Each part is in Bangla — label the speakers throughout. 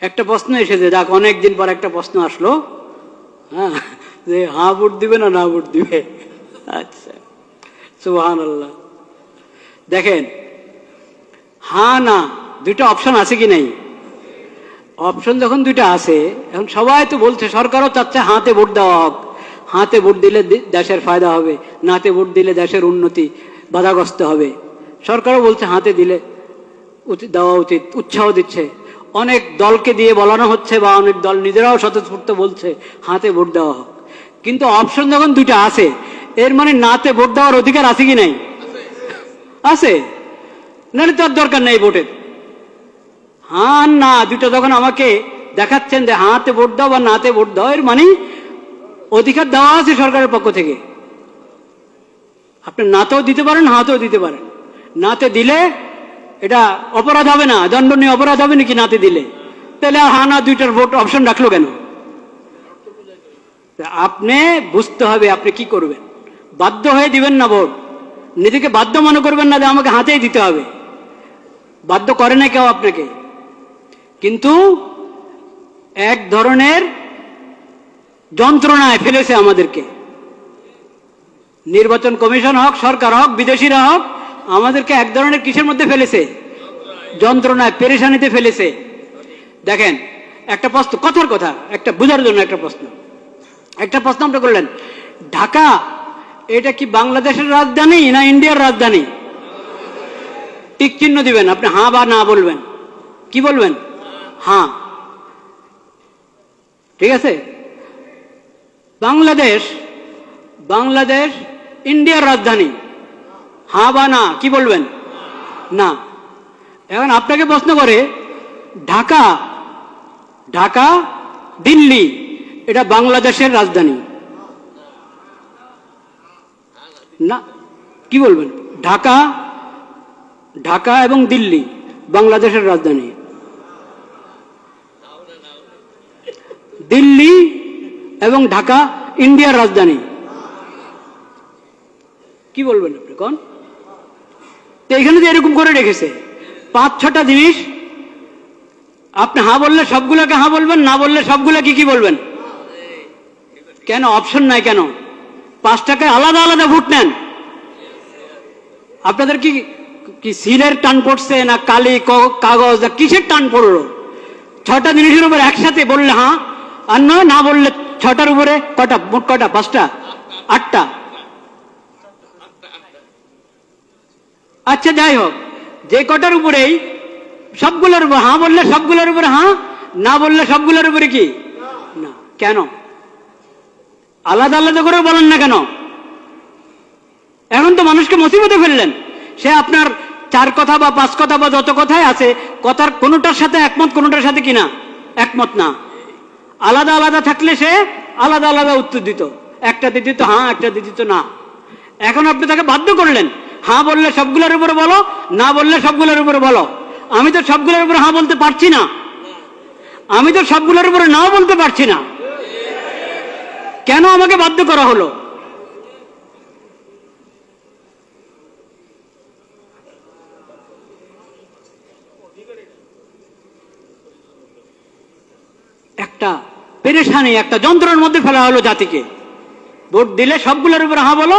Speaker 1: একটা প্রশ্ন এসেছে, যাক অনেকদিন পর একটা প্রশ্ন আসলো, হ্যাঁ, যে হ্যাঁ ভোট দিবে না ভোট দিবে। আচ্ছা, সুবহানাল্লাহ। দেখেন, হ্যাঁ না দুইটা অপশন আছে কি নাই? অপশন যখন দুইটা আছে, এখন সবাই তো বলছে, সরকারও চাচ্ছে হাতে ভোট দেওয়া হোক, হাতে ভোট দিলে দেশের ফায়দা হবে, নাতে ভোট দিলে দেশের উন্নতি বাধাগ্রস্ত হবে। সরকারও বলছে হাতে দিলে দেওয়া উচিত, উৎসাহ দিচ্ছে। অনেক দলকে দিয়ে বলানো হচ্ছে, বা অনেক দল নিজেরাও স্বতঃস্ফূর্ত বলছে হাতে ভোট দেওয়া হোক। কিন্তু অপশন যখন দুইটা আছে, এর মানে নাতে ভোট দেওয়ার অধিকার আছে কি নাই? আছে, নাহলে তো আর দরকার নেই ভোটের। হ্যাঁ না দুটো যখন আমাকে দেখাচ্ছেন যে হাতে ভোট দাও বা নাতে ভোট দাও, এর মানে অধিকার দেওয়া আছে সরকারের পক্ষ থেকে। আপনি নাতেও দিতে পারেন, হাতেও দিতে পারেন। নাতে দিলে এটা অপরাধ হবে না, দণ্ডনীয় অপরাধ হবে নাকি নাতে দিলে? তাহলে আর হ্যাঁ না দুইটার ভোট অপশন রাখলো কেন? আপনি বুঝতে হবে আপনি কি করবেন। বাধ্য হয়ে দিবেন না ভোট, নিজেকে বাধ্য মনে করবেন না যে আমাকে হাতেই দিতে হবে। বাধ্য করে না কেউ আপনাকে, কিন্তু এক ধরনের যন্ত্রণায় ফেলেছে আমাদেরকে। নির্বাচন কমিশন হোক, সরকার হোক, বিদেশিরা হোক, আমাদেরকে এক ধরনের কিসের মধ্যে ফেলেছে? যন্ত্রণায়, পেরেশানিতে ফেলেছে। দেখেন, একটা প্রশ্ন, কথার কথা, একটা বোঝার জন্য একটা প্রশ্ন আপনি করলেন, ঢাকা এটা কি বাংলাদেশের রাজধানী না ইন্ডিয়ার রাজধানী? টিক চিহ্ন দিবেন, আপনি হ্যাঁ বা না বলবেন। কি বলবেন? হ্যাঁ, ঠিক আছে। বাংলাদেশ ইন্ডিয়ার রাজধানী, হ্যাঁ বা না, কি বলবেন? না। এখন আপনাকে প্রশ্ন করে, ঢাকা দিল্লি এটা বাংলাদেশের রাজধানী না, কি বলবেন? ঢাকা এবং দিল্লি বাংলাদেশের রাজধানী, দিল্লি এবং ঢাকা ইন্ডিয়ার রাজধানী, কি বলবেন আপনি কোন? তো এখানে যে এরকম করে রেখেছে 5-6টা জিনিস, আপনি হ্যাঁ বললে সবগুলোকে হ্যাঁ বলবেন, না বললে সবগুলোকে কি বলবেন? কেন অপশন নাই? কেন 5টাকে আলাদা আলাদা ভোট নেন? আপনাদের কি সিলের টান পড়ছে না কালি কাগজ না কিসের টান পড়লো? 6টা জিনিসের উপর একসাথে বললে হ্যাঁ, আর না বললে 6টার উপরে কটা? মোট কটা? 5টা? 8টা? আচ্ছা, যাই হোক, যে কটার উপরেই সবগুলোর উপর হ্যাঁ বললে সবগুলোর উপরে হ্যাঁ, না বললে সবগুলোর উপরে কি না? কেন আলাদা আলাদা করে বলেন না কেন? এখন তো মানুষকে মুসিবতে ফেললেন। সে আপনার 4 কথা বা 5 কথা বা যত কথাই আছে, কথার কোনোটার সাথে একমত, কোনোটার সাথে কিনা একমত না। আলাদা আলাদা থাকলে সে আলাদা আলাদা উত্তর দিত, একটা দিত হ্যাঁ, একটা দিত না। এখন আপনি তাকে বাধ্য করলেন, হ্যাঁ বললে সবগুলোর উপরে বলো, না বললে সবগুলোর উপরে বলো। আমি তো সবগুলোর উপরে হ্যাঁ বলতে পারছি না, আমি তো সবগুলোর উপরে নাও বলতে পারছি না। কেন আমাকে বাধ্য করা হলো? একটা পেরেশানি, একটা যন্ত্রের মধ্যে ফেলা হলো জাতিকে। ভোট দিলে সবগুলোর উপরে হ্যাঁ বলো,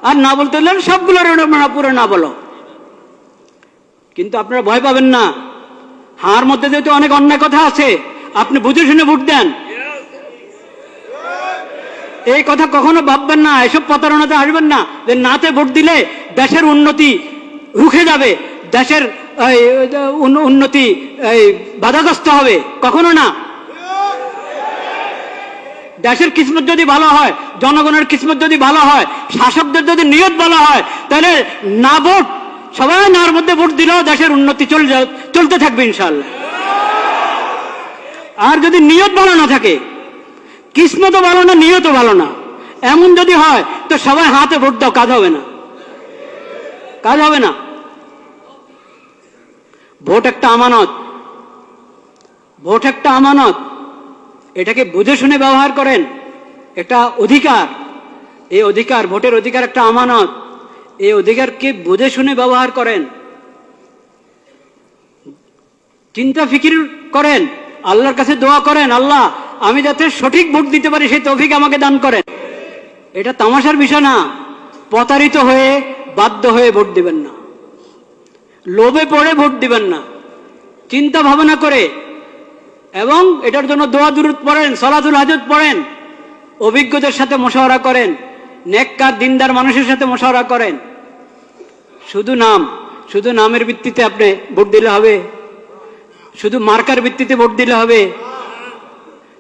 Speaker 1: আর না বলতে হলে সবগুলোর উপরে না বলো। কিন্তু আপনারা ভয় পাবেন না, হার মধ্যে যেহেতু অনেক অন্যায় কথা আছে, আপনি বুঝে শুনে ভোট দেন। এই কথা কখনো ভাববেন না, এসব প্রতারণাতে আসবেন না যে নাতে ভোট দিলে দেশের উন্নতি রুখে যাবে, দেশের উন্নতি বাধাগ্রস্ত হবে, কখনো না। দেশের কিসমত যদি ভালো হয়, জনগণের কিসমত যদি ভালো হয়, শাসকদের যদি নিয়ত ভালো হয়, তাহলে না ভোট, সবাই নার মধ্যে ভোট দিলেও দেশের উন্নতি চলতে থাকবে ইনশাআল্লাহ। আর যদি নিয়ত ভালো না থাকে, কিসমতও ভালো না, নিয়তও ভালো না, এমন যদি হয়, তো সবাই হাতে ভোট দাও, কাজ হবে না, কাজ হবে না। ভোট একটা আমানত, ভোট একটা আমানত, এটাকে বুঝে শুনে ব্যবহার করেন। একটা অধিকার, এই অধিকার, ভোটের অধিকার একটা আমানত, এই অধিকারকে বুঝে শুনে ব্যবহার করেন, চিন্তা ফিকির করেন। আল্লাহর কাছে দোয়া করেন, আল্লাহ আমি যাতে সঠিক ভোট দিতে পারি সেই তৌফিক আমাকে দান করেন। এটা তামাশার বিষয় না। প্রতারিত হয়ে বাধ্য হয়ে ভোট দিবেন না, লোভে পড়ে ভোট দিবেন না, চিন্তা ভাবনা করে, এবং এটার জন্য দোয়া দুরূদ পড়েন, সালাতুল হাজত পড়েন, অভিজ্ঞদের সাথে মশওয়ারা করেন, নেককার দিনদার মানুষের সাথে মশওয়ারা করেন। শুধু নামের ভিত্তিতে আপনি ভোট দিলে হবে? শুধু মার্কার ভিত্তিতে ভোট দিলে হবে?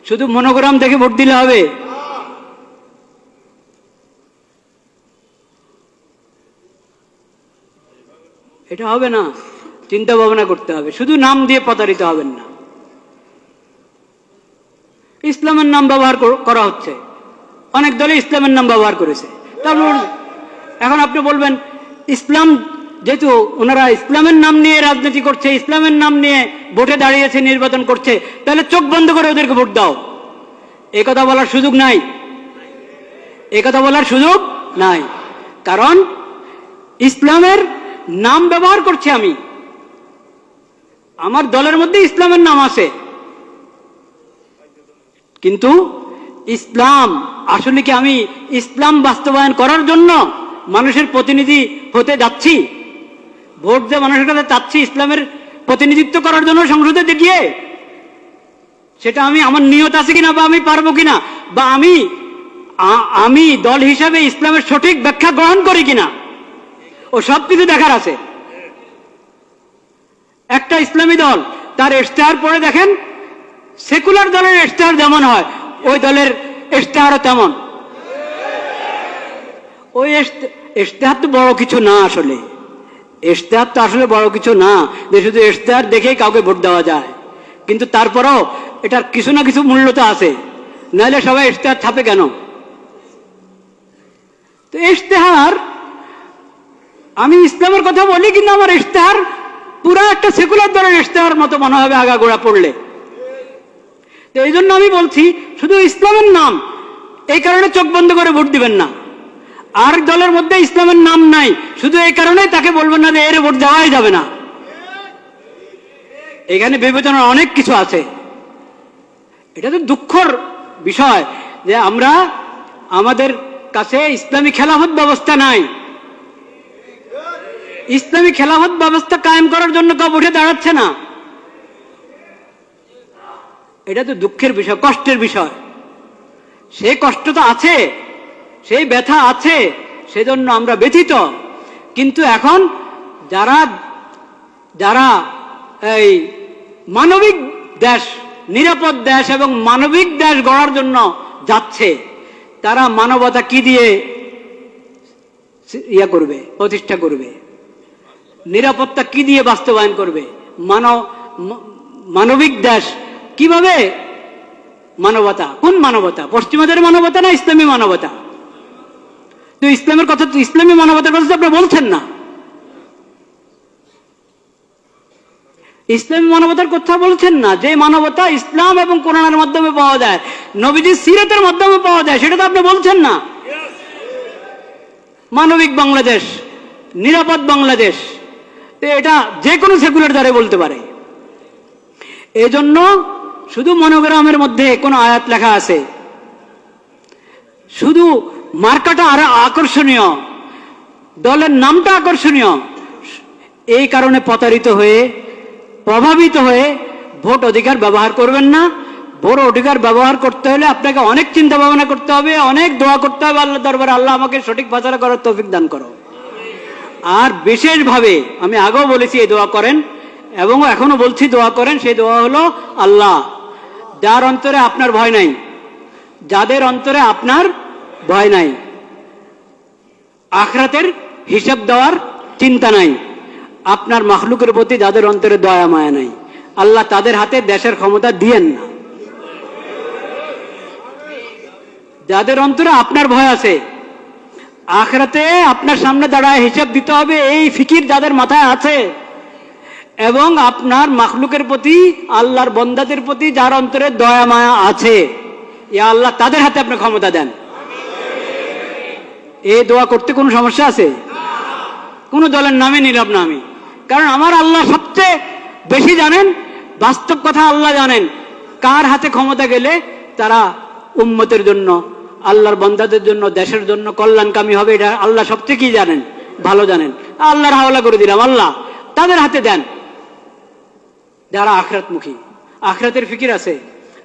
Speaker 1: শুধু মনোগ্রাম দেখে ভোট দিলে হবে? এটা হবে না, চিন্তা ভাবনা করতে হবে। শুধু নাম দিয়ে প্রতারিত হবেন না। ইসলামের নাম ব্যবহার করা হচ্ছে, অনেক দলে ইসলামের নাম ব্যবহার করেছে। তারপর এখন আপনি বলবেন ইসলাম, যেহেতু ওনারা ইসলামের নাম নিয়ে রাজনীতি করছে, ইসলামের নাম নিয়ে ভোটে দাঁড়িয়েছে, নির্বাচন করছে, তাহলে চোখ বন্ধ করে ওদেরকে ভোট দাও। এই কথা বলার সুযোগ নাই, এই কথা বলার সুযোগ নাই। কারণ ইসলামের নাম ব্যবহার করছি আমি, আমার দলের মধ্যে ইসলামের নাম আছে, কিন্তু ইসলাম আসলে কি আমি ইসলাম বাস্তবায়ন করার জন্য মানুষের প্রতিনিধি হতে যাচ্ছি? ভোট যে মানুষের কাছে চাচ্ছি ইসলামের প্রতিনিধিত্ব করার জন্য সংসদে গিয়ে, সেটা আমি আমার নিয়ত আছে কিনা, বা আমি পারবো কিনা, বা আমি দল হিসাবে ইসলামের সঠিক ব্যাখ্যা গ্রহণ করি কিনা, ও সবকিছু দেখার আছে। একটা ইসলামী দল তার ইশতেহার পড়ে দেখেন, সেকুলার দলের ইশতেহার যেমন হয় ওই দলের ইশতেহারও তেমন। ওই ইশতেহার তো বড় কিছু না, আসলে ইশতেহার তো আসলে বড় কিছু না যে শুধু ইশতেহার দেখেই কাউকে ভোট দেওয়া যায়। কিন্তু তারপরেও এটার কিছু না কিছু মূল্য তো আছে, নাহলে সবাই ইশতেহার ছাপে কেন? তো ইশতেহার, আমি ইসলামের কথা বলি কিন্তু আমার ইশতেহার পুরা একটা সেকুলার দলের ইশতেহার মতো মনে হবে আগাগোড়া পড়লে। তো এই জন্য আমি বলছি শুধু ইসলামের নাম, এই কারণে চোখ বন্ধ করে ভোট দিবেন না। আর দলের মধ্যে ইসলামের নাম নাই, শুধু এই কারণে তাকে বলবেন না যে এর ভোট দেওয়াই যাবে না। এখানে বিবেচনার অনেক কিছু আছে। এটা তো দুঃখের বিষয় যে আমরা, আমাদের কাছে ইসলামী খেলাফত ব্যবস্থা নাই। ইসলামী খেলাফত ব্যবস্থা কায়েম করার জন্য কেউ উঠে দাঁড়াচ্ছে না। এটা তো দুঃখের বিষয়, কষ্টের বিষয়। সেই কষ্ট তো আছে, সেই ব্যথা আছে, সেজন্য আমরা ব্যথিত। কিন্তু এখন যারা যারা এই মানবিক দেশ, নিরাপদ দেশ এবং মানবিক দেশ গড়ার জন্য যাচ্ছে, তারা মানবতা কি দিয়ে করবে, প্রতিষ্ঠা করবে? নিরাপত্তা কি দিয়ে বাস্তবায়ন করবে? মানবিক দেশ কিভাবে? মানবতা, কোন মানবতা? পশ্চিমাদের মানবতা না ইসলামী মানবতা? তো ইসলামের কথা, তো ইসলামী মানবতার কথা আপনি বলছেন না। ইসলামী মানবতার কথা বলছেন না। যে মানবতা ইসলাম এবং কোরআনের মাধ্যমে পাওয়া যায়, নবীজির সিরাতের মাধ্যমে পাওয়া যায়, সেটা তো আপনি বলছেন না। মানবিক বাংলাদেশ, নিরাপদ বাংলাদেশ, তো এটা যে কোনো সেকুলার দ্বারা বলতে পারে। এই জন্য শুধু মনোগ্রামের মধ্যে কোনো আয়াত লেখা আছে, শুধু মার্কাটা আরো আকর্ষণীয়, দলের নামটা আকর্ষণীয়, এই কারণে প্রতারিত হয়ে, প্রভাবিত হয়ে ভোট অধিকার ব্যবহার করবেন না। ভোট অধিকার ব্যবহার করতে হলে আপনাকে অনেক চিন্তা ভাবনা করতে হবে, অনেক দোয়া করতে হবে আল্লাহ দরবারে, আল্লাহ আমাকে সঠিক ফয়সালা করার তৌফিক দান করো। আর বিশেষভাবে আমি আগেও বলেছি এই দোয়া করেন, এবং এখনো বলছি দোয়া করেন। সেই দোয়া হলো, আল্লাহ যার অন্তরে আপনার ভয় নাই, যাদের অন্তরে আপনার ভয় নাই, আখিরাতের হিসাব দেওয়ার চিন্তা নাই, আপনার মাখলুকের প্রতি যাদের অন্তরে দয়া মায়া নাই, আল্লাহ তাদের হাতে দেশের ক্ষমতা দিয়েন না। যাদের অন্তরে আপনার ভয় আছে, আখিরাতে আপনার সামনে দাঁড়ায় হিসাব দিতে হবে, এই ফিকির যাদের মাথায় আছে, এবং আপনার মাখলুকের প্রতি, আল্লাহর বন্দাদের প্রতি যার অন্তরে দয়া মায়া আছে, ইয়া আল্লাহ তাদের হাতে আপনি ক্ষমতা দেন। এই দোয়া করতে কোনো সমস্যা আছে? কোনো দলের নামে নিলাম না আমি, কারণ আমার আল্লাহ সবচেয়ে বেশি জানেন, বাস্তব কথা আল্লাহ জানেন কার হাতে ক্ষমতা গেলে তারা উম্মতের জন্য, আল্লাহর বান্দাদের জন্য, দেশের জন্য কল্যাণকামী হবে, এটা আল্লাহ সবচেয়ে কি জানেন, ভালো জানেন। আল্লাহর হাওলা করে দিলাম, আল্লাহ তাদের হাতে দেন যারা আখিরাতমুখী, আখিরাতের ফিকির আছে,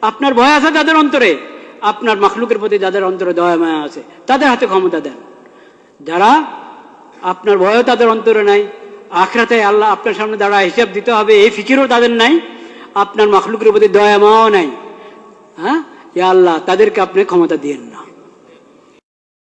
Speaker 1: আপনার ভয় আছে যাদের অন্তরে, আপনার মাখলুকের প্রতি যাদের অন্তরে দয়া মায়া আছে, তাদের হাতে ক্ষমতা দেন। যারা আপনার ভয়ও তাদের অন্তরে নাই, আখিরাতে আল্লাহ আপনার সামনে দাঁড়ায় হিসাব দিতে হবে এই ফিকিরও তাদের নাই, আপনার মাখলুকের প্রতি দয়া মায়াও নাই, হ্যাঁ, ইয়া আল্লাহ তাদেরকে আপনি ক্ষমতা দিয়েন।